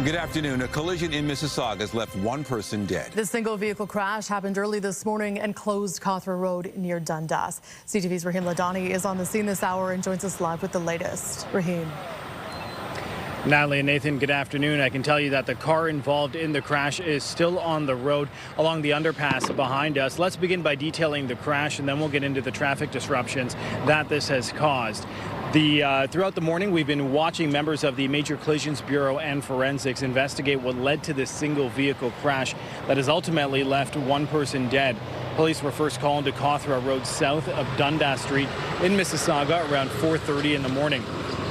Good afternoon. A collision in Mississauga has left one person dead. The single vehicle crash happened early this morning and closed Cawthra Road near Dundas. CTV's Raheem Ladani is on the scene this hour and joins us live with the latest. Raheem. Natalie and Nathan, good afternoon. I can tell you that the car involved in the crash is still on the road along the underpass behind us. Let's begin by detailing the crash, and then we'll get into the traffic disruptions that this has caused. Throughout the morning, we've been watching members of the Major Collisions Bureau and forensics investigate what led to this single vehicle crash that has ultimately left one person dead. Police were first called to Cawthra Road south of Dundas Street in Mississauga around 4:30 in the morning.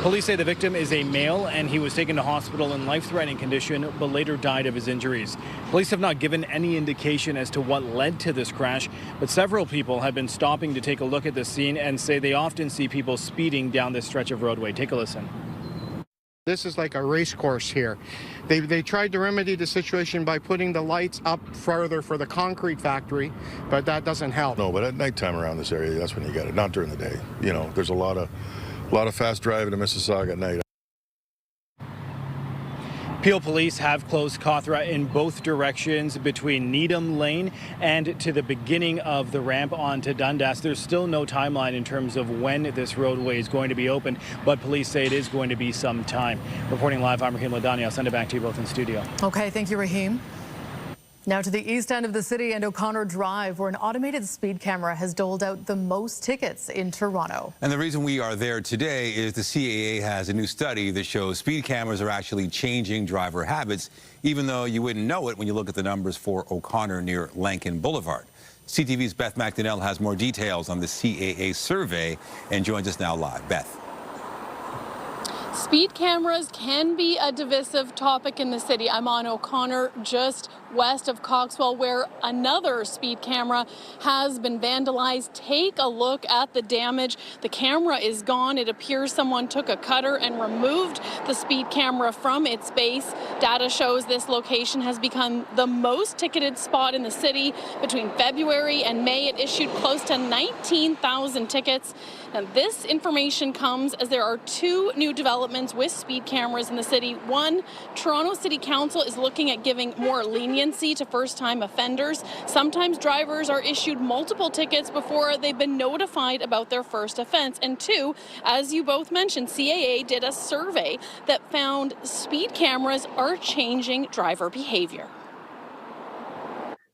Police say the victim is a male and he was taken to hospital in life-threatening condition but later died of his injuries. Police have not given any indication as to what led to this crash, but several people have been stopping to take a look at the scene and say they often see people speeding down this stretch of roadway. Take a listen. This is like a race course here. They tried to remedy the situation by putting the lights up further for the concrete factory, but that doesn't help. No, but at nighttime around this area, that's when you get it, not during the day. You know, there's a lot of fast driving to Mississauga at night. Peel Police have closed Cawthra in both directions between Needham Lane and to the beginning of the ramp onto Dundas. There's still no timeline in terms of when this roadway is going to be opened, but police say it is going to be some time. Reporting live, I'm Raheem Ladani. I'll send it back to you both in studio. Okay, thank you, Raheem. Now to the east end of the city and O'Connor Drive, where an automated speed camera has doled out the most tickets in Toronto. And the reason we are there today is the CAA has a new study that shows speed cameras are actually changing driver habits, even though you wouldn't know it when you look at the numbers for O'Connor near Lankin Boulevard. CTV's Beth McDonnell has more details on the CAA survey and joins us now live. Beth. Speed cameras can be a divisive topic in the city. I'm on O'Connor, just west of Coxwell, where another speed camera has been vandalized. Take a look at the damage. The camera is gone. It appears someone took a cutter and removed the speed camera from its base. Data shows this location has become the most ticketed spot in the city. Between February and May, it issued close to 19,000 tickets. And this information comes as there are two new developments with speed cameras in the city. One, Toronto City Council is looking at giving more leniency to first-time offenders. Sometimes drivers are issued multiple tickets before they've been notified about their first offense. And two, as you both mentioned, CAA did a survey that found speed cameras are changing driver behavior.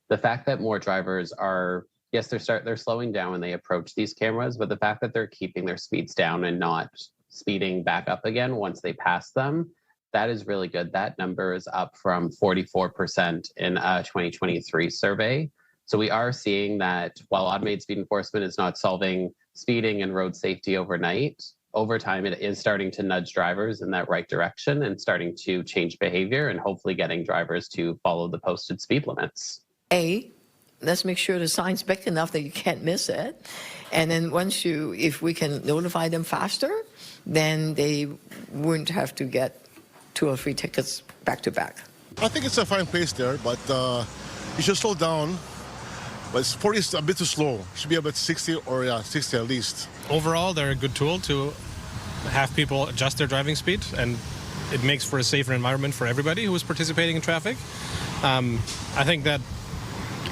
The fact that more drivers are, yes, they're slowing down when they approach these cameras, but the fact that they're keeping their speeds down and not speeding back up again once they pass them, that is really good. That number is up from 44% in a 2023 survey. So we are seeing that while automated speed enforcement is not solving speeding and road safety overnight, over time it is starting to nudge drivers in that right direction and starting to change behavior and hopefully getting drivers to follow the posted speed limits. Let's make sure the sign's big enough that you can't miss it. And then if we can notify them faster, then they wouldn't have to get 2 or 3 tickets back to back. I think it's a fine place there, but you should slow down. But 40 is a bit too slow. It should be about 60 or 60 at least. Overall, they're a good tool to have people adjust their driving speed, and it makes for a safer environment for everybody who is participating in traffic. I think that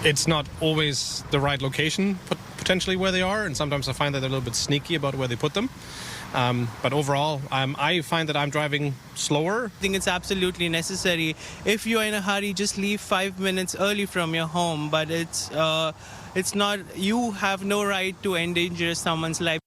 it's not always the right location potentially where they are, and sometimes I find that they're a little bit sneaky about where they put them. But overall, I find that I'm driving slower. I think it's absolutely necessary. If you're in a hurry, just leave 5 minutes early from your home, but it's not, you have no right to endanger someone's life.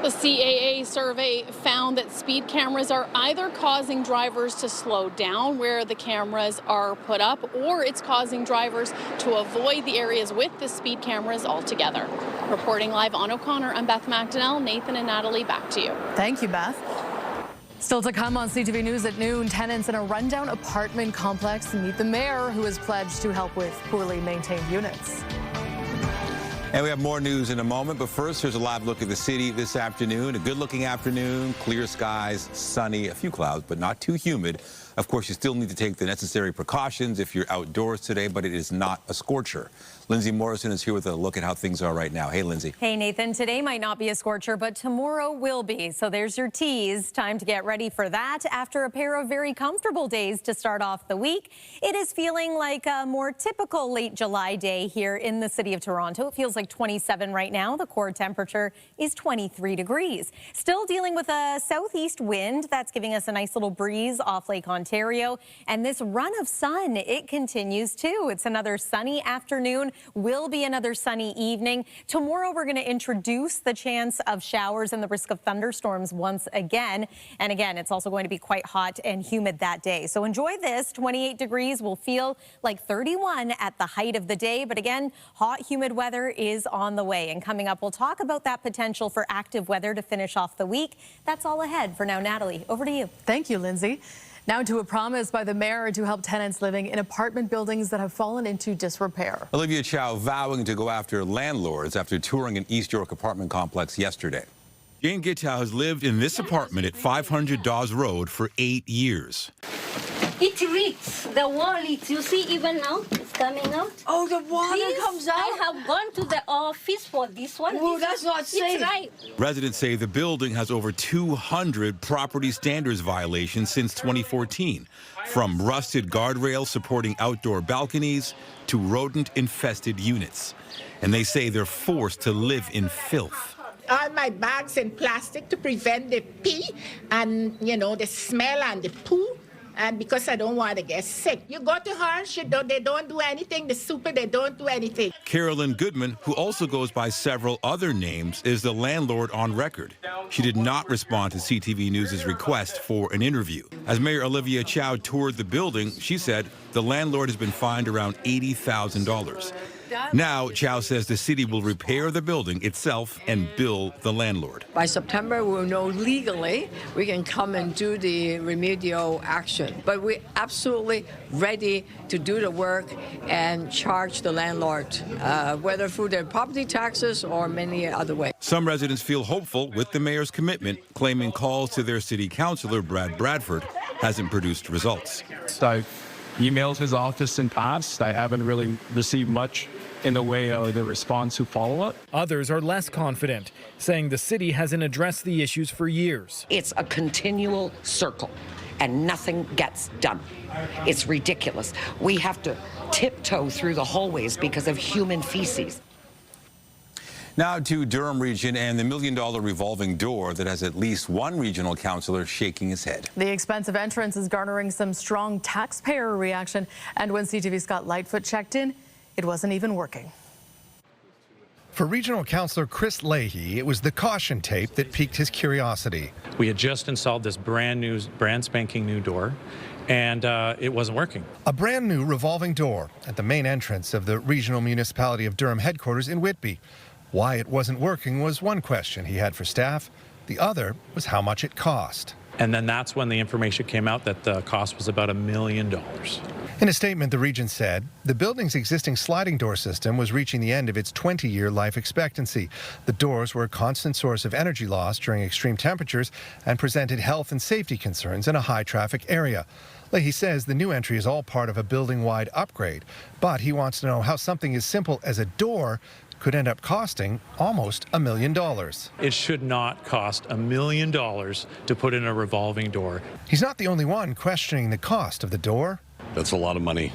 The CAA survey found that speed cameras are either causing drivers to slow down where the cameras are put up, or it's causing drivers to avoid the areas with the speed cameras altogether. Reporting live on O'Connor, I'm Beth McDonnell. Nathan and Natalie, back to you. Thank you, Beth. Still to come on CTV News at noon, tenants in a rundown apartment complex meet the mayor, who has pledged to help with poorly maintained units. And we have more news in a moment, but first, here's a live look at the city this afternoon. A good-looking afternoon, clear skies, sunny, a few clouds, but not too humid. Of course, you still need to take the necessary precautions if you're outdoors today, but it is not a scorcher. Lindsay Morrison is here with a look at how things are right now. Hey, Lindsay. Hey, Nathan. Today might not be a scorcher, but tomorrow will be. So there's your tease. Time to get ready for that after a pair of very comfortable days to start off the week. It is feeling like a more typical late July day here in the city of Toronto. It feels like 27 right now. The core temperature is 23 degrees. Still dealing with a southeast wind that's giving us a nice little breeze off Lake Ontario. And this run of sun, it continues too. It's another sunny afternoon. Will be another sunny evening. Tomorrow, we're going to introduce the chance of showers and the risk of thunderstorms once again. And again, it's also going to be quite hot and humid that day. So enjoy this. 28 degrees will feel like 31 at the height of the day. But again, hot, humid weather is on the way. And coming up, we'll talk about that potential for active weather to finish off the week. That's all ahead. For now, Natalie, over to you. Thank you, Lindsay. Now to a promise by the mayor to help tenants living in apartment buildings that have fallen into disrepair. Olivia Chow vowing to go after landlords after touring an East York apartment complex yesterday. Jane Gittow has lived in this apartment at 500 Dawes Road for 8 years. It leaks. The wall leaks. You see, even now it's coming out. Oh, the water comes out? I have gone to the office for this one. Oh, that's not safe. It's right. Residents say the building has over 200 property standards violations since 2014, from rusted guardrails supporting outdoor balconies to rodent-infested units. And they say they're forced to live in filth. All my bags in plastic to prevent the pee and, the smell and the poo. And because I don't want to get sick. You go to Harsh, they don't do anything. The super, they don't do anything. Carolyn Goodman, who also goes by several other names, is the landlord on record. She did not respond to CTV News' request for an interview. As Mayor Olivia Chow toured the building, she said the landlord has been fined around $80,000. Now, Chow says the city will repair the building itself and bill the landlord. By September, we'll know legally we can come and do the remedial action. But we're absolutely ready to do the work and charge the landlord, whether through their property taxes or many other ways. Some residents feel hopeful with the mayor's commitment, claiming calls to their city councillor, Brad Bradford, hasn't produced results. So emailed his office in past. I haven't really received much in the way of the response to follow-up. Others are less confident, saying the city hasn't addressed the issues for years. It's a continual circle, and nothing gets done. It's ridiculous. We have to tiptoe through the hallways because of human feces. Now to Durham Region and the $1 million revolving door that has at least one regional councillor shaking his head. The expensive entrance is garnering some strong taxpayer reaction. And when CTV's Scott Lightfoot checked in, it wasn't even working. For Regional Councillor Chris Leahy, it was the caution tape that piqued his curiosity. We had just installed this brand spanking new door, and it wasn't working. A brand new revolving door at the main entrance of the Regional Municipality of Durham headquarters in Whitby. Why it wasn't working was one question he had for staff. The other was how much it cost. And then that's when the information came out that the cost was about $1 million. In a statement, the region said the building's existing sliding door system was reaching the end of its 20-year life expectancy. The doors were a constant source of energy loss during extreme temperatures and presented health and safety concerns in a high-traffic area. Leahy says the new entry is all part of a building-wide upgrade, but he wants to know how something as simple as a door could end up costing almost $1 million. It should not cost $1 million to put in a revolving door. He's not the only one questioning the cost of the door. That's a lot of money.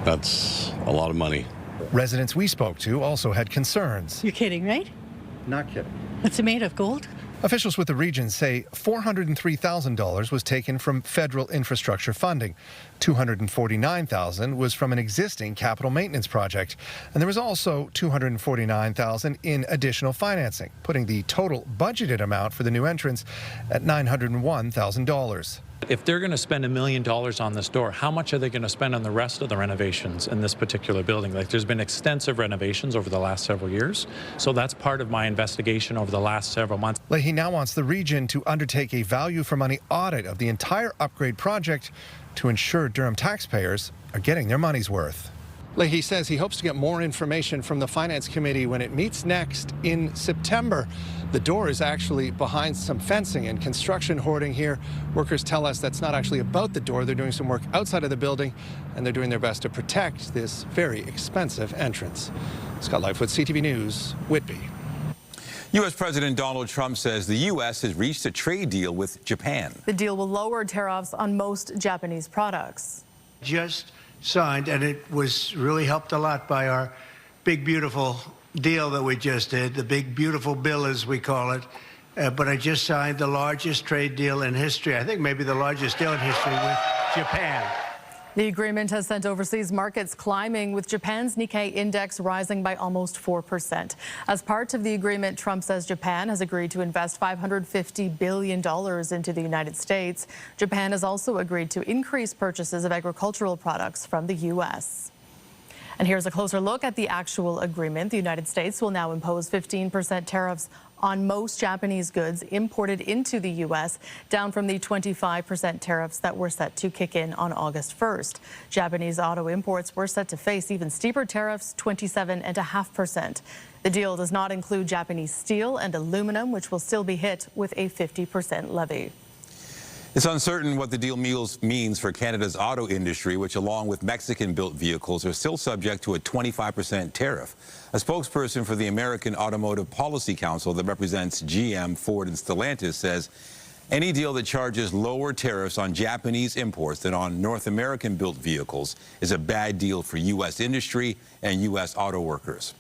That's a lot of money. Residents we spoke to also had concerns. You're kidding, right? Not kidding. It's made of gold. Officials with the region say $403,000 was taken from federal infrastructure funding. $249,000 was from an existing capital maintenance project. And there was also $249,000 in additional financing, putting the total budgeted amount for the new entrance at $901,000. If they're going to spend $1 million on this door, how much are they going to spend on the rest of the renovations in this particular building? Like, there's been extensive renovations over the last several years, so that's part of my investigation over the last several months. Leahy now wants the region to undertake a value-for-money audit of the entire upgrade project to ensure Durham taxpayers are getting their money's worth. Leahy says he hopes to get more information from the Finance Committee when it meets next in September. The door is actually behind some fencing and construction hoarding here. Workers tell us that's not actually about the door. They're doing some work outside of the building, and they're doing their best to protect this very expensive entrance. Scott Lightfoot, CTV News, Whitby. U.S. President Donald Trump says the U.S. has reached a trade deal with Japan. The deal will lower tariffs on most Japanese products. Just signed, and it was really helped a lot by our big, beautiful deal that we just did, the big, beautiful bill, as we call it. But I just signed the largest trade deal in history, I think maybe the largest deal in history, with Japan. The agreement has sent overseas markets climbing, with Japan's Nikkei index rising by almost 4%. As part of the agreement, Trump says Japan has agreed to invest $550 billion into the United States. Japan has also agreed to increase purchases of agricultural products from the U.S. And here's a closer look at the actual agreement. The United States will now impose 15% tariffs on most Japanese goods imported into the U.S., down from the 25% tariffs that were set to kick in on August 1st. Japanese auto imports were set to face even steeper tariffs, 27.5%. The deal does not include Japanese steel and aluminum, which will still be hit with a 50% levy. It's uncertain what the deal means for Canada's auto industry, which, along with Mexican-built vehicles, are still subject to a 25% tariff. A spokesperson for the American Automotive Policy Council that represents GM, Ford, and Stellantis says any deal that charges lower tariffs on Japanese imports than on North American-built vehicles is a bad deal for U.S. industry and U.S. auto workers.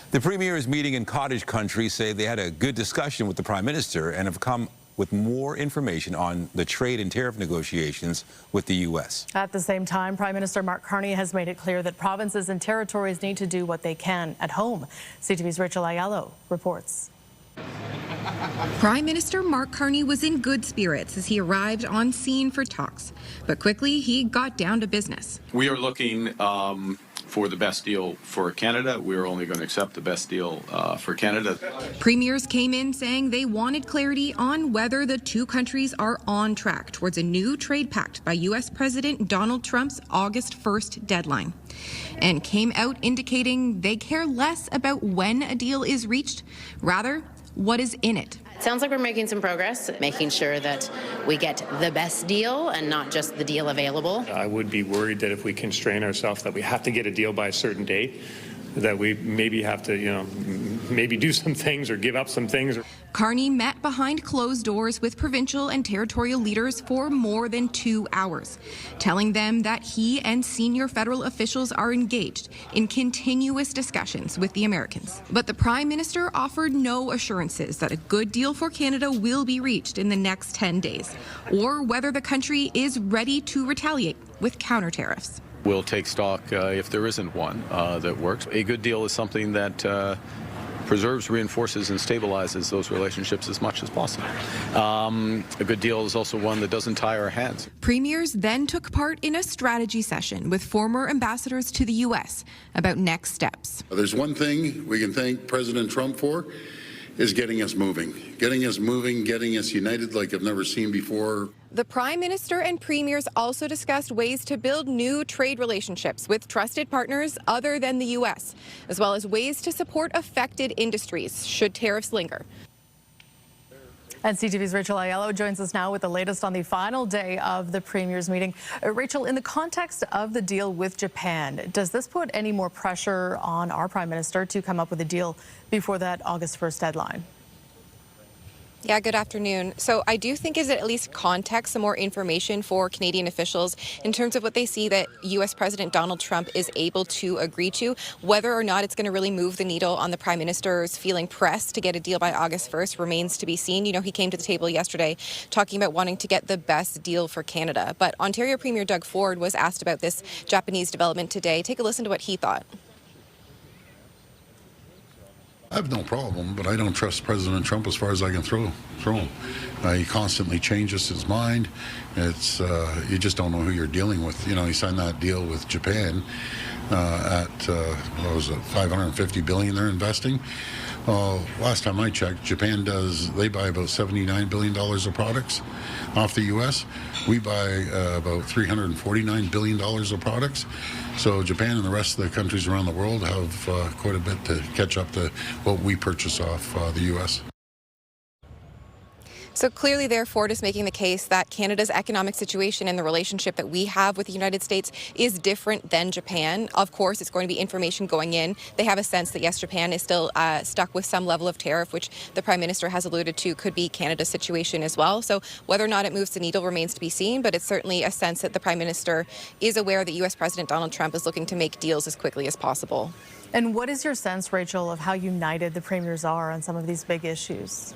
The premiers meeting in Cottage Country say they had a good discussion with the Prime Minister and have come with more information on the trade and tariff negotiations with the U.S. At the same time, Prime Minister Mark Carney has made it clear that provinces and territories need to do what they can at home. CTV's Rachel Ayalo reports. Prime Minister Mark Carney was in good spirits as he arrived on scene for talks, but quickly he got down to business. We are looking for the best deal for Canada. We're only going to accept the best deal for Canada. Premiers came in saying they wanted clarity on whether the two countries are on track towards a new trade pact by U.S. President Donald Trump's August 1st deadline, and came out indicating they care less about when a deal is reached, rather what is in it. Sounds like we're making some progress, making sure that we get the best deal and not just the deal available. I would be worried that if we constrain ourselves that we have to get a deal by a certain date, that we maybe have to, maybe do some things or give up some things. Carney met behind closed doors with provincial and territorial leaders for more than 2 hours, telling them that he and senior federal officials are engaged in continuous discussions with the Americans. But the Prime Minister offered no assurances that a good deal for Canada will be reached in the next 10 days, or whether the country is ready to retaliate with counter tariffs. We'll take stock if there isn't one that works. A good deal is something that preserves, reinforces, and stabilizes those relationships as much as possible. A good deal is also one that doesn't tie our hands. Premiers then took part in a strategy session with former ambassadors to the U.S. about next steps. There's one thing we can thank President Trump for, is getting us moving, getting us united like I've never seen before. The Prime Minister and Premiers also discussed ways to build new trade relationships with trusted partners other than the U.S., as well as ways to support affected industries should tariffs linger. And CTV's Rachel Ayalo joins us now with the latest on the final day of the Premiers meeting. Rachel, in the context of the deal with Japan, does this put any more pressure on our Prime Minister to come up with a deal before that August 1st deadline? Yeah, good afternoon. So I do think is at least context, some more information for Canadian officials in terms of what they see that U.S. President Donald Trump is able to agree to. Whether or not it's going to really move the needle on the Prime Minister's feeling pressed to get a deal by August 1st remains to be seen. He came to the table yesterday talking about wanting to get the best deal for Canada. But Ontario Premier Doug Ford was asked about this Japanese development today. Take a listen to what he thought. I have no problem, but I don't trust President Trump as far as I can throw him. He constantly changes his mind. It's you just don't know who you're dealing with. He signed that deal with Japan at what was it, $550 billion they're investing. Last time I checked, Japan they buy about $79 billion of products off the U.S. We buy about $349 billion of products. So Japan and the rest of the countries around the world have quite a bit to catch up to what we purchase off the U.S. So clearly, there, Ford is making the case that Canada's economic situation and the relationship that we have with the United States is different than Japan. Of course, it's going to be information going in. They have a sense that, yes, Japan is still stuck with some level of tariff, which the Prime Minister has alluded to could be Canada's situation as well. So whether or not it moves the needle remains to be seen, but it's certainly a sense that the Prime Minister is aware that U.S. President Donald Trump is looking to make deals as quickly as possible. And what is your sense, Rachel, of how united the premiers are on some of these big issues?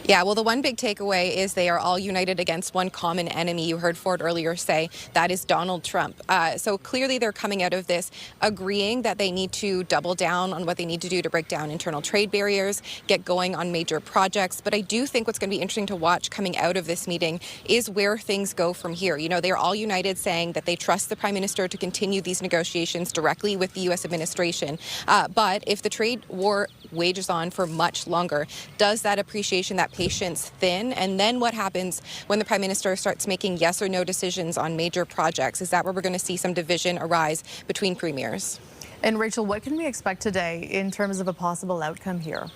Yeah, well, the one big takeaway is they are all united against one common enemy. You heard Ford earlier say that is Donald Trump. So clearly they're coming out of this agreeing that they need to double down on what they need to do to break down internal trade barriers, get going on major projects. But I do think what's going to be interesting to watch coming out of this meeting is where things go from here. You know, they're all united saying that they trust the Prime Minister to continue these negotiations directly with the U.S. administration. But if the trade war wages on for much longer, does that appreciation, that patience thin? And then what happens when the Prime Minister starts making yes or no decisions on major projects? Is that where we're going to see some division arise between premiers? And Rachel, what can we expect today in terms of a possible outcome here?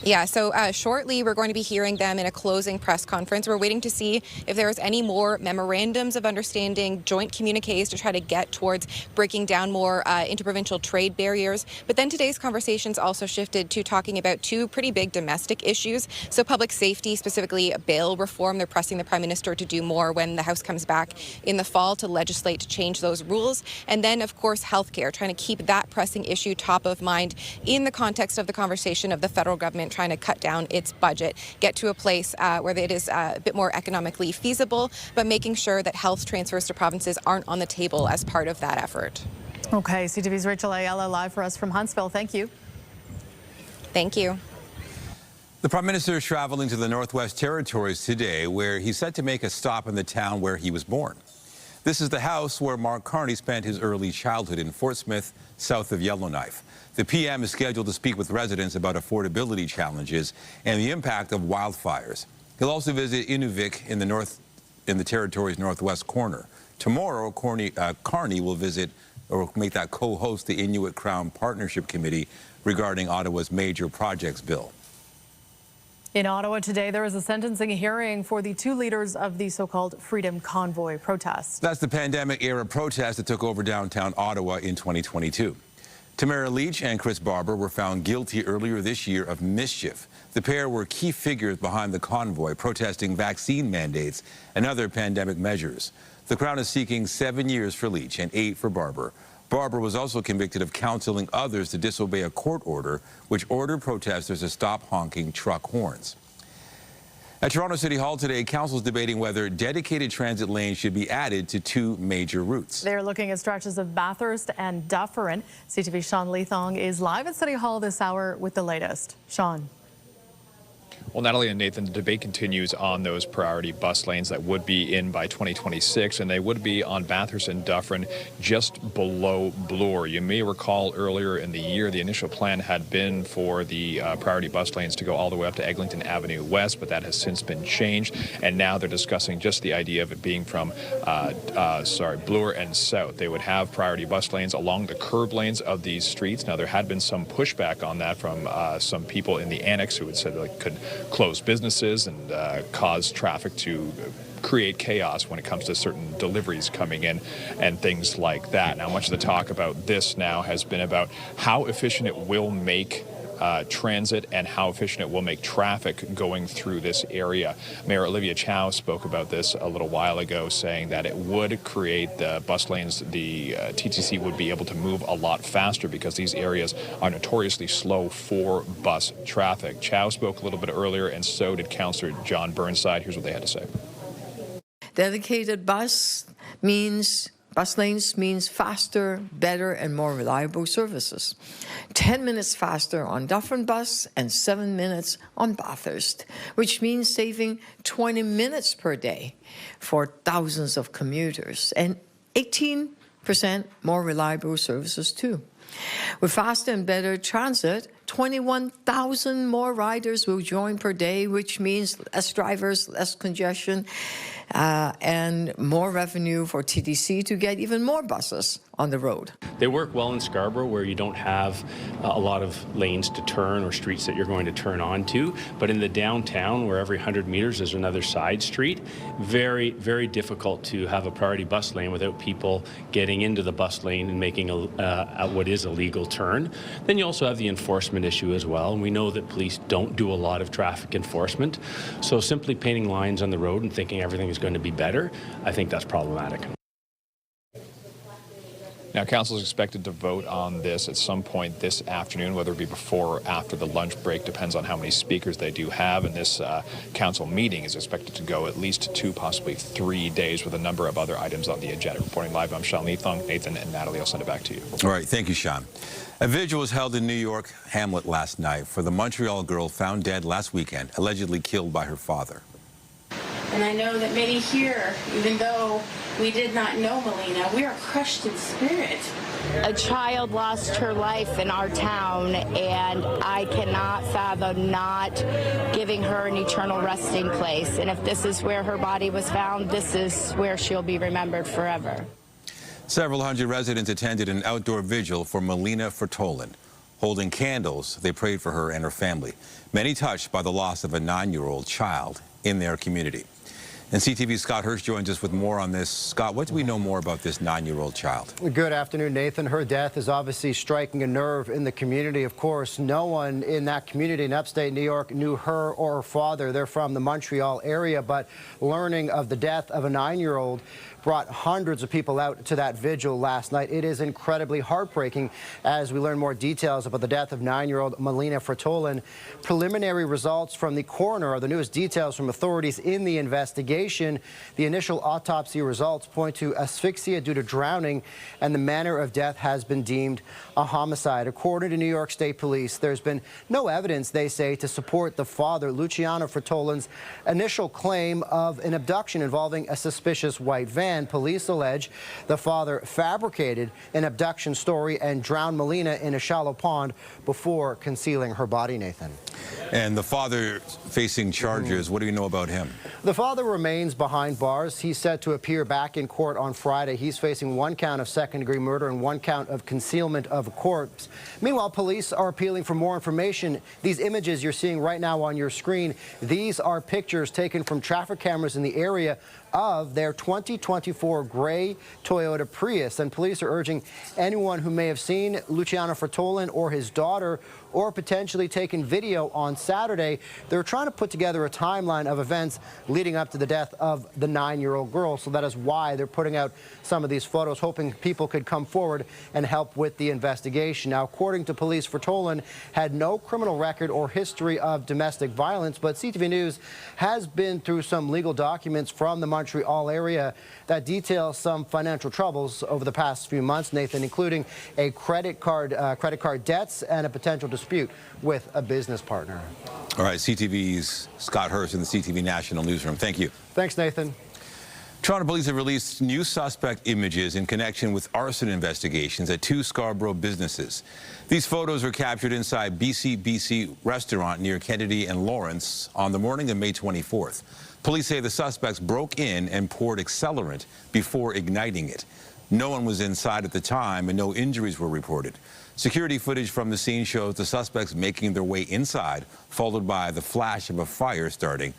Yeah, so shortly we're going to be hearing them in a closing press conference. We're waiting to see if there's any more memorandums of understanding, joint communiques to try to get towards breaking down more interprovincial trade barriers. But then today's conversations also shifted to talking about two pretty big domestic issues. So public safety, specifically bail reform. They're pressing the Prime Minister to do more when the House comes back in the fall to legislate to change those rules. And then, of course, healthcare, trying to keep that pressing issue top of mind in the context of the conversation of the federal government trying to cut down its budget, get to a place where it is a bit more economically feasible, but making sure that health transfers to provinces aren't on the table as part of that effort. Okay, CTV's Rachel Ayala live for us from Huntsville. Thank you. Thank you. The Prime Minister is traveling to the Northwest Territories today, where he's set to make a stop in the town where he was born. This is the house where Mark Carney spent his early childhood in Fort Smith, south of Yellowknife. The PM is scheduled to speak with residents about affordability challenges and the impact of wildfires. He'll also visit Inuvik in the territory's northwest corner. Tomorrow, Carney will visit or make that co-host the Inuit Crown Partnership Committee regarding Ottawa's major projects bill. In Ottawa today, there is a sentencing hearing for the two leaders of the so-called Freedom Convoy protest. That's the pandemic-era protest that took over downtown Ottawa in 2022. Tamara Leach and Chris Barber were found guilty earlier this year of mischief. The pair were key figures behind the convoy, protesting vaccine mandates and other pandemic measures. The Crown is seeking 7 years for Leach and 8 for Barber. Barber was also convicted of counseling others to disobey a court order which ordered protesters to stop honking truck horns. At Toronto City Hall today, council is debating whether dedicated transit lanes should be added to two major routes. They're looking at stretches of Bathurst and Dufferin. CTV's Sean Leithong is live at City Hall this hour with the latest. Sean. Well, Natalie and Nathan, the debate continues on those priority bus lanes that would be in by 2026, and they would be on Bathurst and Dufferin just below Bloor. You may recall earlier in the year, the initial plan had been for the priority bus lanes to go all the way up to Eglinton Avenue West, but that has since been changed, and now they're discussing just the idea of it being from Bloor and south. They would have priority bus lanes along the curb lanes of these streets. Now, there had been some pushback on that from some people in the annex who had said they could close businesses and cause traffic to create chaos when it comes to certain deliveries coming in and things like that. Now, much of the talk about this now has been about how efficient it will make transit and how efficient it will make traffic going through this area. Mayor Olivia Chow spoke about this a little while ago, saying that it would create the bus lanes. The TTC would be able to move a lot faster because these areas are notoriously slow for bus traffic. Chow spoke a little bit earlier, and so did Councillor John Burnside. Here's what they had to say. Dedicated bus lanes means faster, better, and more reliable services. 10 minutes faster on Dufferin Bus and 7 minutes on Bathurst, which means saving 20 minutes per day for thousands of commuters and 18% more reliable services too. With faster and better transit, 21,000 more riders will join per day, which means less drivers, less congestion, and more revenue for TTC to get even more buses on the road. They work well in Scarborough, where you don't have a lot of lanes to turn or streets that you're going to turn onto. But in the downtown, where every 100 meters there's another side street, very, very difficult to have a priority bus lane without people getting into the bus lane and making what is a legal turn. Then you also have the enforcement issue as well. And we know that police don't do a lot of traffic enforcement. So simply painting lines on the road and thinking everything is going to be better, I think that's problematic. Now, council is expected to vote on this at some point this afternoon, whether it be before or after the lunch break, depends on how many speakers they do have. And this council meeting is expected to go at least 2, possibly 3 days, with a number of other items on the agenda. Reporting live, I'm Sean Leathong. Nathan and Natalie, I'll send it back to you. All right, thank you, Sean. A vigil was held in New York Hamlet last night for the Montreal girl found dead last weekend, allegedly killed by her father. And I know that many here, even though we did not know Melina, we are crushed in spirit. A child lost her life in our town, and I cannot fathom not giving her an eternal resting place. And if this is where her body was found, this is where she'll be remembered forever. Several hundred residents attended an outdoor vigil for Melina Fertolen. Holding candles, they prayed for her and her family, many touched by the loss of a 9-year-old child in their community. And CTV's Scott Hirsch joins us with more on this. Scott, what do we know more about this 9-year-old child? Good afternoon, Nathan. Her death is obviously striking a nerve in the community. Of course, no one in that community in upstate New York knew her or her father. They're from the Montreal area, but learning of the death of a 9-year-old brought hundreds of people out to that vigil last night. It is incredibly heartbreaking as we learn more details about the death of 9-year-old Melina Fertolen. Preliminary results from the coroner are the newest details from authorities in the investigation. The initial autopsy results point to asphyxia due to drowning, and the manner of death has been deemed a homicide. According to New York State Police, there's been no evidence, they say, to support the father, Luciano Fertolen's initial claim of an abduction involving a suspicious white van. Police allege the father fabricated an abduction story and drowned Melina in a shallow pond before concealing her body, Nathan. And the father facing charges, what do you know about him? The father remains behind bars. He's set to appear back in court on Friday. He's facing 1 count of second-degree murder and 1 count of concealment of a corpse. Meanwhile, police are appealing for more information. These images you're seeing right now on your screen, these are pictures taken from traffic cameras in the area of their 2024 gray Toyota Prius. And police are urging anyone who may have seen Luciano Fertolen or his daughter or potentially taken video on Saturday. They're trying to put together a timeline of events leading up to the death of the 9-year-old girl. So that is why they're putting out some of these photos, hoping people could come forward and help with the investigation. Now, according to police, Fertolen had no criminal record or history of domestic violence, but CTV News has been through some legal documents from the Montreal area that detail some financial troubles over the past few months, Nathan, including a credit card debts and a potential dispute with a business partner. All right, CTV's Scott Hirsch in the CTV National Newsroom. Thank you. Thanks, Nathan. Toronto police have released new suspect images in connection with arson investigations at 2 Scarborough businesses. These photos were captured inside BC restaurant near Kennedy and Lawrence on the morning of May 24th. Police say the suspects broke in and poured accelerant before igniting it. No one was inside at the time and no injuries were reported. Security footage from the scene shows the suspects making their way inside, followed by the flash of a fire starting.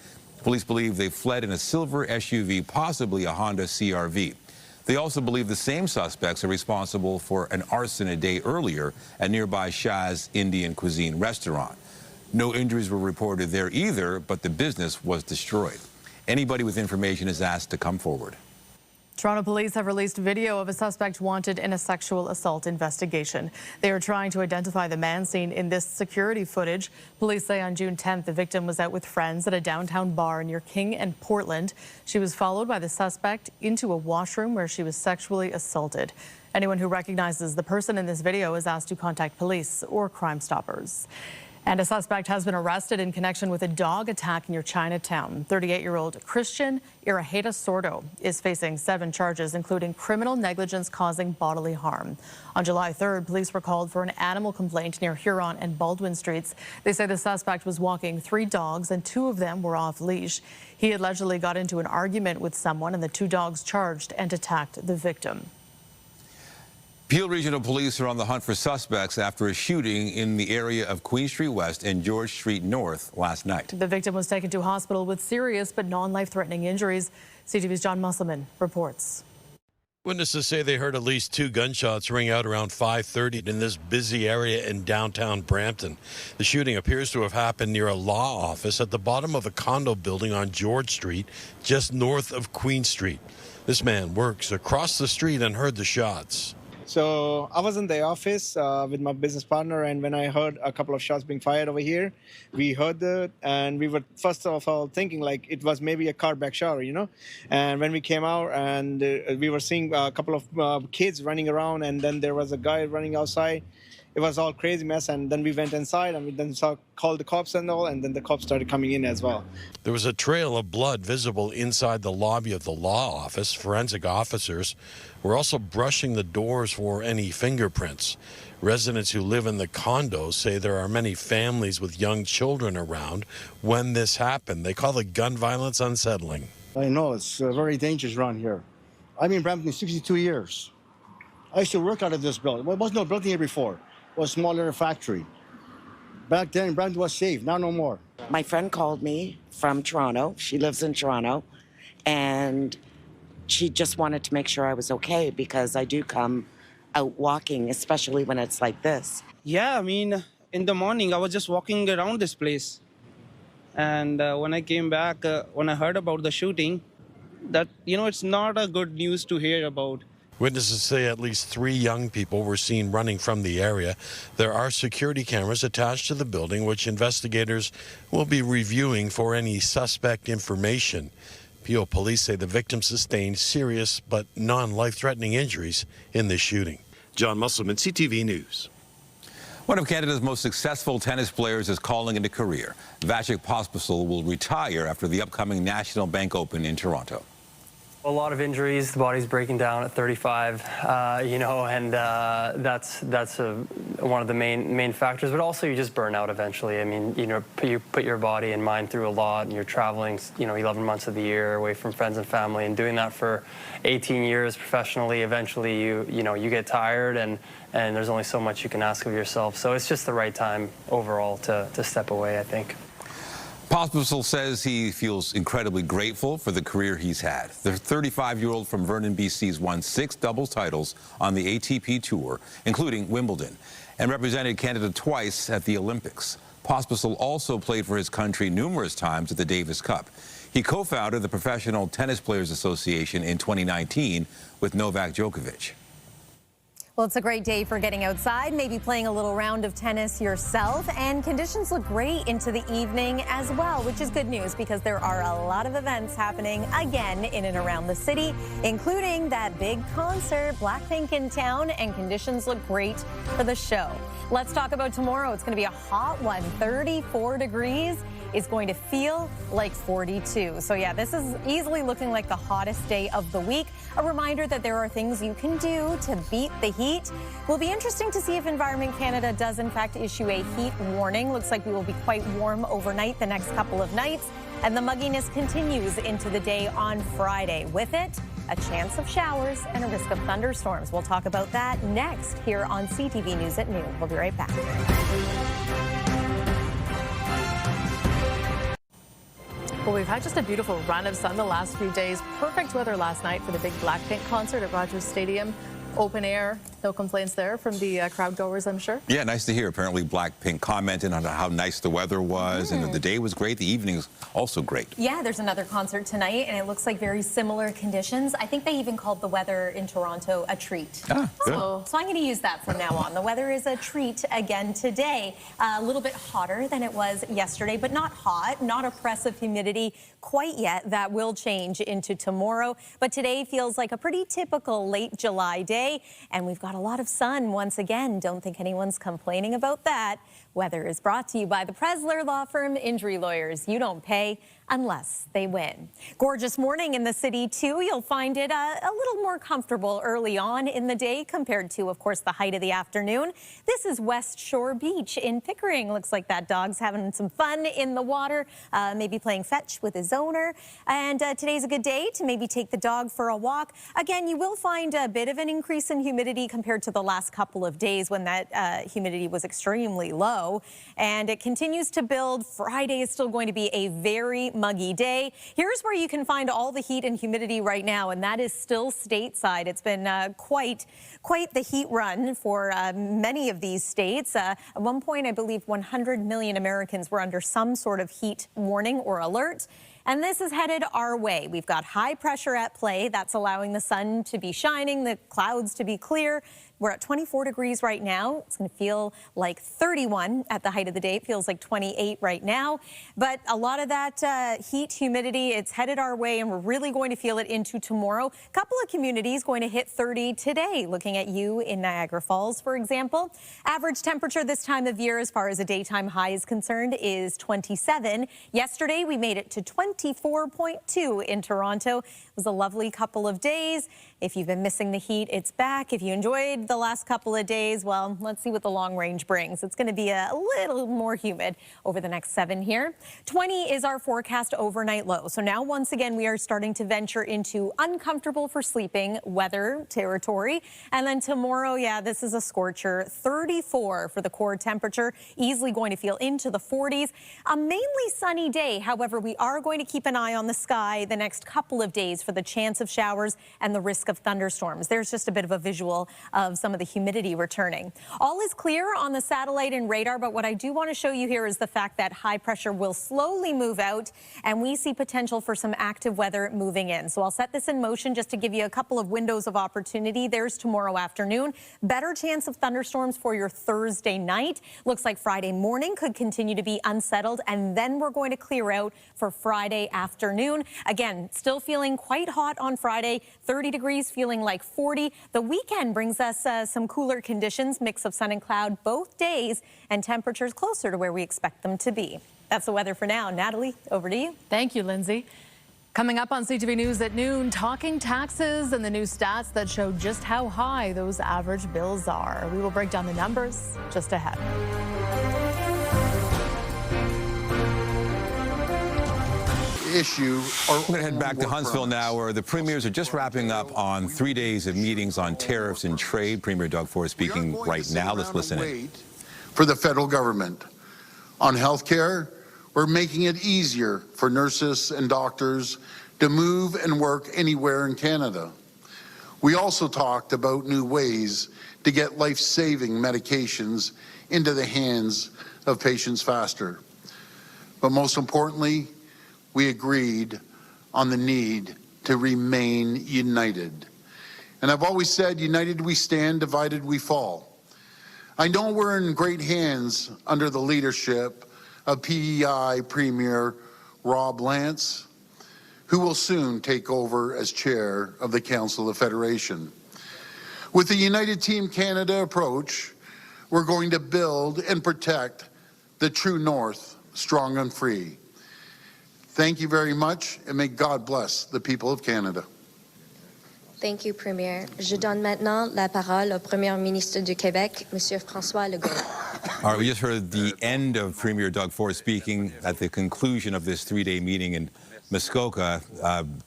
Police believe they fled in a silver SUV, possibly a Honda CR-V. They also believe the same suspects are responsible for an arson a day earlier at nearby Shah's Indian Cuisine restaurant. No injuries were reported there either, but the business was destroyed. Anybody with information is asked to come forward. Toronto police have released video of a suspect wanted in a sexual assault investigation. They are trying to identify the man seen in this security footage. Police say on June 10th, the victim was out with friends at a downtown bar near King and Portland. She was followed by the suspect into a washroom where she was sexually assaulted. Anyone who recognizes the person in this video is asked to contact police or Crime Stoppers. And a suspect has been arrested in connection with a dog attack near Chinatown. 38-year-old Christian Iraheta Sordo is facing 7 charges, including criminal negligence causing bodily harm. On July 3rd, police were called for an animal complaint near Huron and Baldwin Streets. They say the suspect was walking 3 dogs and 2 of them were off leash. He allegedly got into an argument with someone and the 2 dogs charged and attacked the victim. Peel Regional Police are on the hunt for suspects after a shooting in the area of Queen Street West and George Street North last night. The victim was taken to hospital with serious but non-life-threatening injuries. CTV's John Musselman reports. Witnesses say they heard at least 2 gunshots ring out around 5:30 in this busy area in downtown Brampton. The shooting appears to have happened near a law office at the bottom of a condo building on George Street, just north of Queen Street. This man works across the street and heard the shots. So I was in the office with my business partner, and when I heard a couple of shots being fired over here, we heard it, and we were first of all thinking like it was maybe a car back shower, you know. And when we came out, and we were seeing a couple of kids running around, and then there was a guy running outside. It was all crazy mess, and then we went inside, and we then called the cops and all, and then the cops started coming in as well. There was a trail of blood visible inside the lobby of the law office. Forensic officers were also brushing the doors for any fingerprints. Residents who live in the condos say there are many families with young children around when this happened. They call the gun violence unsettling. I know, it's very dangerous around here. I've been in Brampton 62 years. I used to work out of this building. Well, there was no building here before. It was a small little factory. Back then, Brampton was safe. Now no more. My friend called me from Toronto. She lives in Toronto. And she just wanted to make sure I was okay because I do come out walking, especially when it's like this. Yeah, I mean, in the morning, I was just walking around this place. And when I came back, when I heard about the shooting, that, you know, it's not a good news to hear about. Witnesses say at least 3 young people were seen running from the area. There are security cameras attached to the building, which investigators will be reviewing for any suspect information. Peel police say the victim sustained serious but non-life-threatening injuries in this shooting. John Musselman, CTV News. One of Canada's most successful tennis players is calling it a career. Vasek Pospisil will retire after the upcoming National Bank Open in Toronto. A lot of injuries, the body's breaking down at 35, you know, and that's one of the main factors, but also you just burn out eventually. I mean, you know, you put your body and mind through a lot, and you're traveling, you know, 11 months of the year away from friends and family, and doing that for 18 years professionally, eventually you get tired, and there's only so much you can ask of yourself. So it's just the right time overall to step away, I think. Pospisil says he feels incredibly grateful for the career he's had. The 35-year-old from Vernon, BC's won 6 doubles titles on the ATP Tour, including Wimbledon, and represented Canada twice at the Olympics. Pospisil also played for his country numerous times at the Davis Cup. He co-founded the Professional Tennis Players Association in 2019 with Novak Djokovic. Well, it's a great day for getting outside, maybe playing a little round of tennis yourself, and conditions look great into the evening as well, which is good news because there are a lot of events happening again in and around the city, including that big concert, Blackpink in town, and conditions look great for the show. Let's talk about tomorrow. It's going to be a hot one, 34 degrees. It's going to feel like 42. So yeah, this is easily looking like the hottest day of the week. A reminder that there are things you can do to beat the heat. Will be interesting to see if Environment Canada does in fact issue a heat warning. Looks like we will be quite warm overnight the next couple of nights. And the mugginess continues into the day on Friday. With it, a chance of showers and a risk of thunderstorms. We'll talk about that next here on CTV News at noon. We'll be right back. Well, we've had just a beautiful run of sun the last few days. Perfect weather last night for the big Blackpink concert at Rogers Stadium. Open air, no complaints there from the crowd goers, I'm sure. Yeah, nice to hear. Apparently Blackpink commented on how nice the weather was, and the day was great. The evening was also great. Yeah, there's another concert tonight, and it looks like very similar conditions. I think they even called the weather in Toronto a treat. Ah, good. So I'm going to use that from now on. The weather is a treat again today. A little bit hotter than it was yesterday, but not hot, not oppressive humidity quite yet. That will change into tomorrow. But today feels like a pretty typical late July day, and we've got a lot of sun once again. Don't think anyone's complaining about that. Weather is brought to you by the Presler Law Firm Injury Lawyers. You don't pay unless they win. Gorgeous morning in the city, too. You'll find it a little more comfortable early on in the day compared to, of course, the height of the afternoon. This is West Shore Beach in Pickering. Looks like that dog's having some fun in the water, maybe playing fetch with his owner. And today's a good day to maybe take the dog for a walk. Again, you will find a bit of an increase in humidity compared to the last couple of days when that humidity was extremely low. And it continues to build. Friday is still going to be a very muggy day. Here's where you can find all the heat and humidity right now, and that is still stateside. It's been quite the heat run for many of these states. At one point, I believe 100 million Americans were under some sort of heat warning or alert. And this is headed our way. We've got high pressure at play. That's allowing the sun to be shining, the clouds to be clear. We're at 24 degrees right now. It's going to feel like 31 at the height of the day. It feels like 28 right now. But a lot of that heat, humidity, it's headed our way, and we're really going to feel it into tomorrow. A couple of communities going to hit 30 today, looking at you in Niagara Falls, for example. Average temperature this time of year, as far as a daytime high is concerned, is 27. Yesterday, we made it to 24.2 in Toronto. It was a lovely couple of days. If you've been missing the heat, it's back. If you enjoyed the last couple of days, well, let's see what the long range brings. It's going to be a little more humid over the next 7 here. 20 is our forecast overnight low. So now, once again, we are starting to venture into uncomfortable for sleeping weather territory. And then tomorrow, yeah, this is a scorcher. 34 for the core temperature, easily going to feel into the 40s. A mainly sunny day. However, we are going to keep an eye on the sky the next couple of days for the chance of showers and the risk of thunderstorms. There's just a bit of a visual of some of the humidity returning. All is clear on the satellite and radar, but what I do want to show you here is the fact that high pressure will slowly move out, and we see potential for some active weather moving in. So I'll set this in motion just to give you a couple of windows of opportunity. There's tomorrow afternoon. Better chance of thunderstorms for your Thursday night. Looks like Friday morning could continue to be unsettled, and then we're going to clear out for Friday afternoon. Again, still feeling quite hot on Friday, 30 degrees, feeling like 40. The weekend brings us some cooler conditions, mix of sun and cloud both days, and temperatures closer to where we expect them to be. That's the weather for now. Natalie, over to you. Thank you, Lindsay. Coming up on CTV News at noon, talking taxes and the new stats that show just how high those average bills are. We will break down the numbers just ahead. We're going to head back to Huntsville now, where the premiers are just wrapping up on 3 days of meetings on tariffs and trade. Premier Doug Ford speaking right now. Let's listen in. For the federal government. On health care, we're making it easier for nurses and doctors to move and work anywhere in Canada. We also talked about new ways to get life-saving medications into the hands of patients faster. But most importantly, we agreed on the need to remain united. And I've always said, united we stand, divided we fall. I know we're in great hands under the leadership of PEI Premier Rob Lance, who will soon take over as chair of the Council of Federation. With the United Team Canada approach, we're going to build and protect the true North, strong and free. Thank you very much, and may God bless the people of Canada. Thank you, Premier. Je donne maintenant la parole au Premier ministre du Québec, Monsieur François Legault. All right, we just heard the end of Premier Doug Ford speaking at the conclusion of this 3-day meeting in Muskoka.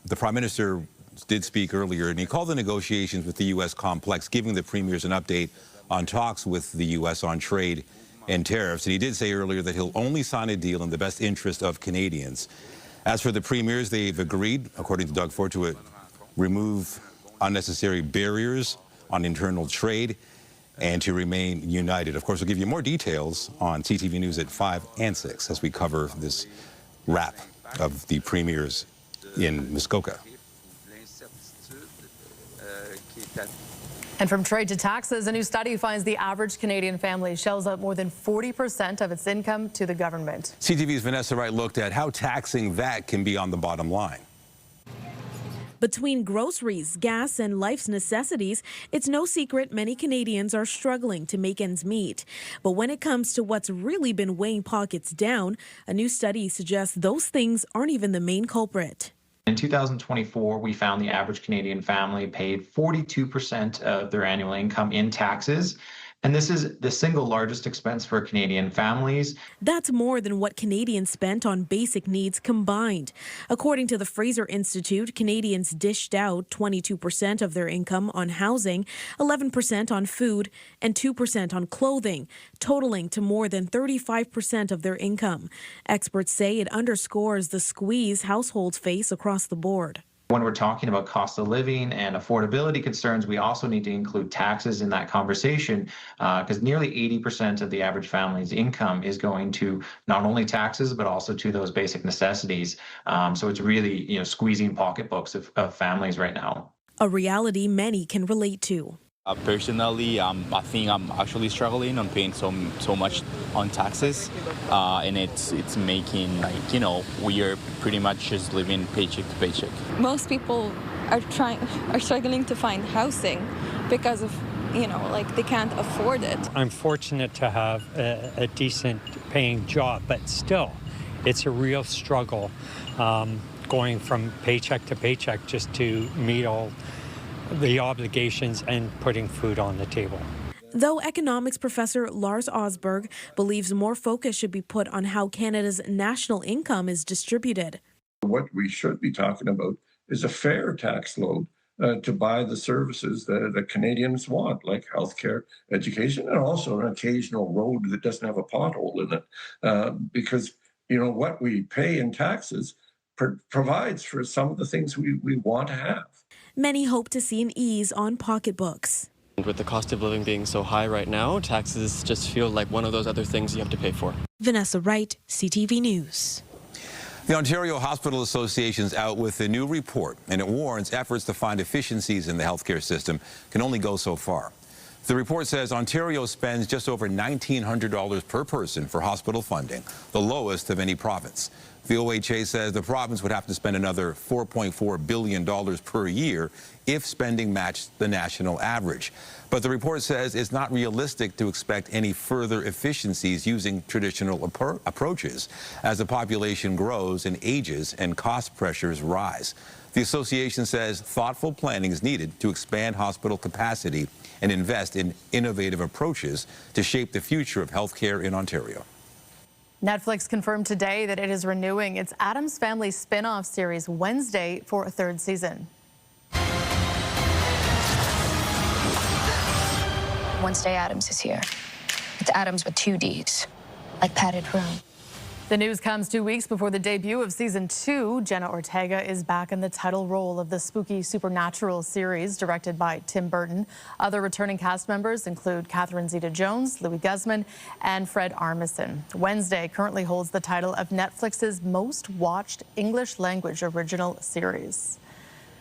The Prime Minister did speak earlier, and he called the negotiations with the U.S. complex, giving the premiers an update on talks with the U.S. on trade and tariffs. And he did say earlier that he'll only sign a deal in the best interest of Canadians. As for the premiers, they've agreed, according to Doug Ford, to remove unnecessary barriers on internal trade and to remain united. Of course, we'll give you more details on CTV News at 5 and 6 as we cover this wrap of the premiers in Muskoka. And from trade to taxes, a new study finds the average Canadian family shells out more than 40% of its income to the government. CTV's Vanessa Wright looked at how taxing that can be on the bottom line. Between groceries, gas, and life's necessities, it's no secret many Canadians are struggling to make ends meet. But when it comes to what's really been weighing pockets down, a new study suggests those things aren't even the main culprit. In 2024, we found the average Canadian family paid 42% of their annual income in taxes. And this is the single largest expense for Canadian families. That's more than what Canadians spent on basic needs combined. According to the Fraser Institute, Canadians dished out 22% of their income on housing, 11% on food, and 2% on clothing, totaling to more than 35% of their income. Experts say it underscores the squeeze households face across the board. When we're talking about cost of living and affordability concerns, we also need to include taxes in that conversation because nearly 80% of the average family's income is going to not only taxes, but also to those basic necessities. So it's really, squeezing pocketbooks of families right now. A reality many can relate to. Personally, I think I'm actually struggling on paying so much on taxes, and it's making we are pretty much just living paycheck to paycheck. Most people are struggling to find housing because of they can't afford it. I'm fortunate to have a decent paying job, but still, it's a real struggle going from paycheck to paycheck just to meet all the obligations and putting food on the table. Though economics professor Lars Osberg believes more focus should be put on how Canada's national income is distributed. What we should be talking about is a fair tax load to buy the services that Canadians want, like healthcare, education, and also an occasional road that doesn't have a pothole in it. Because, what we pay in taxes provides for some of the things we want to have. Many hope to see an ease on pocketbooks. With the cost of living being so high right now, taxes just feel like one of those other things you have to pay for. Vanessa Wright, CTV News. The Ontario Hospital Association's out with a new report, and it warns efforts to find efficiencies in the healthcare system can only go so far. The report says Ontario spends just over $1,900 per person for hospital funding, the lowest of any province. The OHA says the province would have to spend another $4.4 billion per year if spending matched the national average. But the report says it's not realistic to expect any further efficiencies using traditional approaches as the population grows and ages and cost pressures rise. The association says thoughtful planning is needed to expand hospital capacity and invest in innovative approaches to shape the future of healthcare in Ontario. Netflix confirmed today that it is renewing its Addams Family spin-off series Wednesday for a third season. Wednesday Addams is here. It's Addams with 2 Ds, like padded room. The news comes 2 weeks before the debut of season 2. Jenna Ortega is back in the title role of the spooky supernatural series directed by Tim Burton. Other returning cast members include Catherine Zeta-Jones, Louis Guzman, and Fred Armisen. Wednesday currently holds the title of Netflix's most watched English language original series.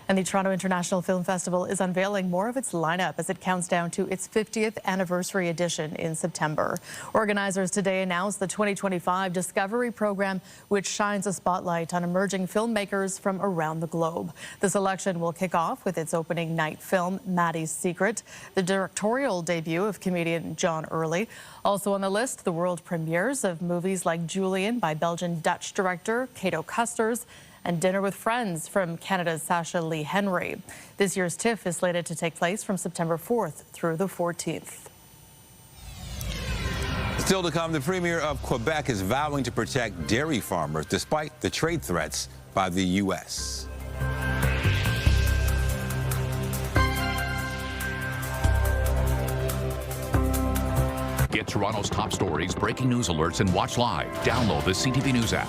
And the Toronto International Film Festival is unveiling more of its lineup as it counts down to its 50th anniversary edition in September. Organizers today announced the 2025 Discovery Program, which shines a spotlight on emerging filmmakers from around the globe. The selection will kick off with its opening night film, Maddie's Secret, the directorial debut of comedian John Early. Also on the list, the world premieres of movies like Julian by Belgian-Dutch director Cato Custers, and Dinner with Friends from Canada's Sacha Lee Henry. This year's TIFF is slated to take place from September 4th through the 14th. Still to come, the Premier of Quebec is vowing to protect dairy farmers despite the trade threats by the U.S. Get Toronto's top stories, breaking news alerts, and watch live. Download the CTV News app.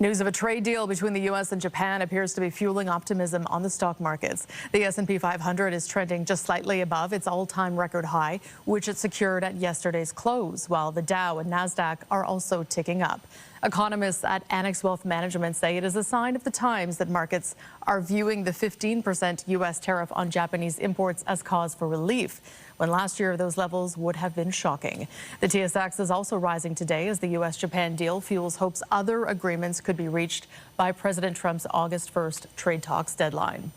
News of a trade deal between the U.S. and Japan appears to be fueling optimism on the stock markets. The S&P 500 is trending just slightly above its all-time record high, which it secured at yesterday's close, while the Dow and NASDAQ are also ticking up. Economists at Annex Wealth Management say it is a sign of the times that markets are viewing the 15% U.S. tariff on Japanese imports as cause for relief, when last year those levels would have been shocking. The TSX is also rising today as the U.S.-Japan deal fuels hopes other agreements could be reached by President Trump's August 1st trade talks deadline.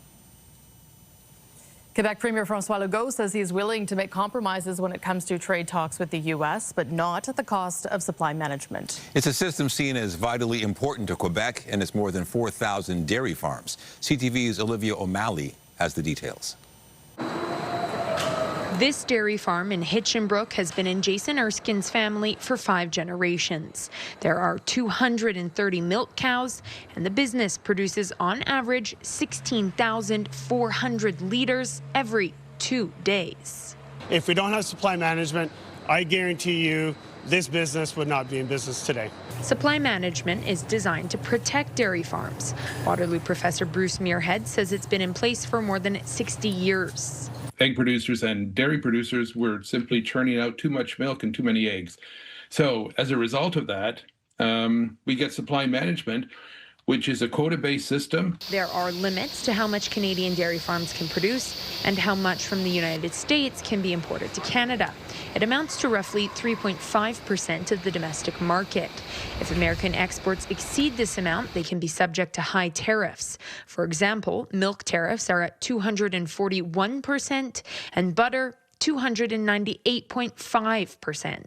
Quebec Premier François Legault says he is willing to make compromises when it comes to trade talks with the U.S., but not at the cost of supply management. It's a system seen as vitally important to Quebec and its more than 4,000 dairy farms. CTV's Olivia O'Malley has the details. This dairy farm in Hitchinbrook has been in Jason Erskine's family for 5 generations. There are 230 milk cows, and the business produces on average 16,400 liters every 2 days. If we don't have supply management, I guarantee you this business would not be in business today. Supply management is designed to protect dairy farms. Waterloo professor Bruce Muirhead says it's been in place for more than 60 years. Egg producers and dairy producers were simply churning out too much milk and too many eggs. So as a result of that, we get supply management, which is a quota-based system. There are limits to how much Canadian dairy farms can produce and how much from the United States can be imported to Canada. It amounts to roughly 3.5% of the domestic market. If American exports exceed this amount, they can be subject to high tariffs. For example, milk tariffs are at 241% and butter 298.5%.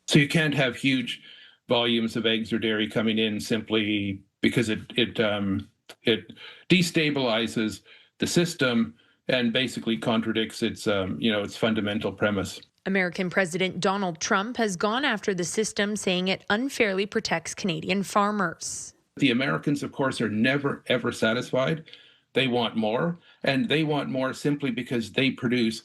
So you can't have huge volumes of eggs or dairy coming in simply because it destabilizes the system and basically contradicts its its fundamental premise. American President Donald Trump has gone after the system, saying it unfairly protects Canadian farmers. The Americans, of course, are never, ever satisfied. They want more, and they want more simply because they produce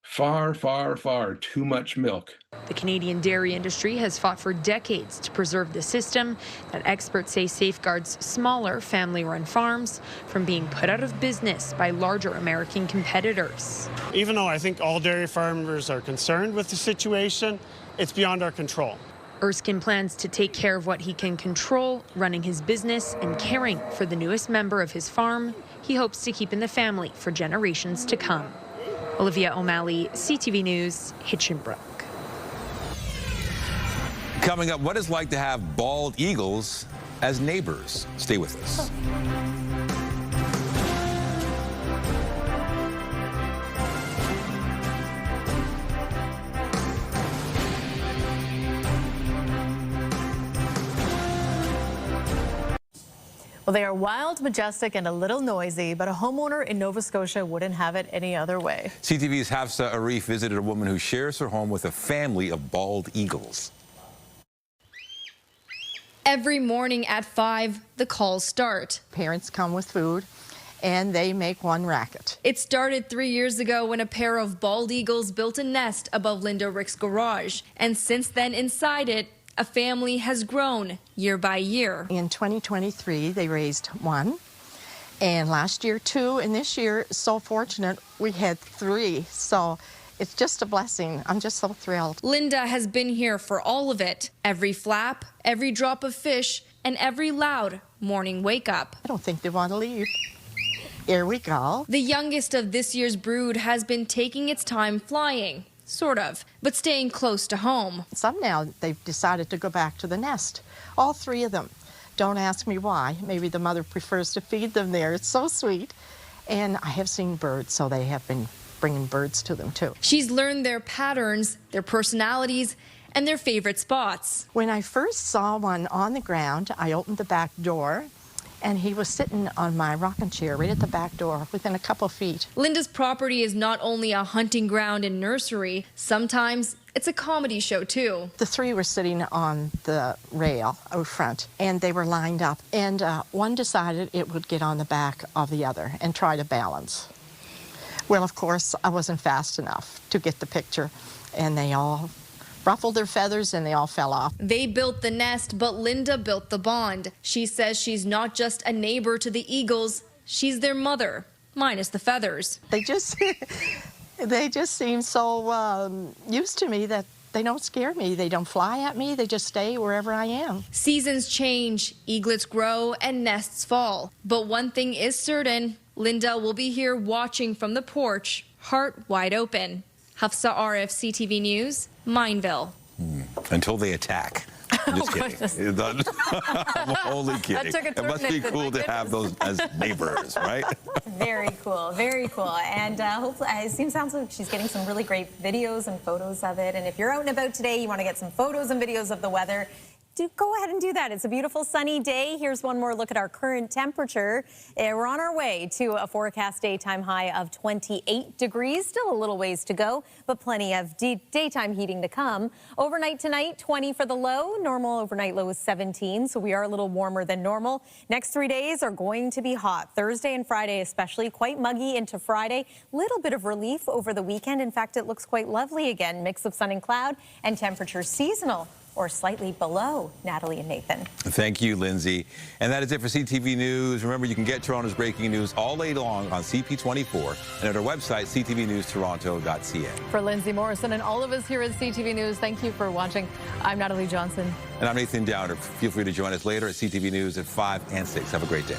far, far, far too much milk. The Canadian dairy industry has fought for decades to preserve the system that experts say safeguards smaller family-run farms from being put out of business by larger American competitors. Even though I think all dairy farmers are concerned with the situation, it's beyond our control. Erskine plans to take care of what he can control, running his business and caring for the newest member of his farm he hopes to keep in the family for generations to come. Olivia O'Malley, CTV News, Hitchinbrook. Coming up, what it's like to have bald eagles as neighbors. Stay with us. Well, they are wild, majestic, and a little noisy, but a homeowner in Nova Scotia wouldn't have it any other way. CTV's Hafsa Arif visited a woman who shares her home with a family of bald eagles. Every morning at 5, the calls start. Parents come with food, and they make one racket. It started 3 years ago when a pair of bald eagles built a nest above Linda Rick's garage. And since then, inside it, a family has grown year by year. In 2023, they raised 1, and last year 2, and this year, so fortunate, we had 3. So it's just a blessing. I'm just so thrilled. Linda has been here for all of it. Every flap, every drop of fish, and every loud morning wake up. I don't think they want to leave. Here we go. The youngest of this year's brood has been taking its time flying. Sort of, but staying close to home. Some now, they've decided to go back to the nest. All 3 of them. Don't ask me why. Maybe the mother prefers to feed them there. It's so sweet. And I have seen birds, so they have been bringing birds to them too. She's learned their patterns, their personalities, and their favorite spots. When I first saw one on the ground, I opened the back door, and he was sitting on my rocking chair right at the back door within a couple feet. Linda's property is not only a hunting ground and nursery, sometimes it's a comedy show too. The 3 were sitting on the rail out front, and they were lined up, and one decided it would get on the back of the other and try to balance. Well, of course, I wasn't fast enough to get the picture, and they all ruffled their feathers and they all fell off. They built the nest, but Linda built the bond. She says she's not just a neighbor to the eagles, she's their mother, minus the feathers. They just seem so used to me that They don't scare me. They don't fly at me. They just stay wherever I am. Seasons change, eaglets grow, and nests fall. But one thing is certain, Linda will be here watching from the porch, heart wide open. Hafsa Arif, CTV News, Mineville. Until they attack. I'm just kidding. I'm only kidding. It must be cool to have those as neighbors, right? Very cool, very cool. And hopefully, it sounds like she's getting some really great videos and photos of it. And if you're out and about today, you want to get some photos and videos of the weather, go ahead and do that. It's a beautiful sunny day. Here's one more look at our current temperature. We're on our way to a forecast daytime high of 28 degrees. Still a little ways to go, but plenty of daytime heating to come. Overnight tonight, 20 for the low. Normal overnight low is 17, so we are a little warmer than normal. Next 3 days are going to be hot. Thursday and Friday especially, quite muggy into Friday. Little bit of relief over the weekend. In fact, it looks quite lovely again. Mix of sun and cloud, and temperature seasonal or slightly below. Natalie and Nathan. Thank you, Lindsay. And that is it for CTV News. Remember, you can get Toronto's breaking news all day long on CP24 and at our website, ctvnewstoronto.ca. For Lindsay Morrison and all of us here at CTV News, thank you for watching. I'm Natalie Johnson. And I'm Nathan Downer. Feel free to join us later at CTV News at 5 and 6. Have a great day.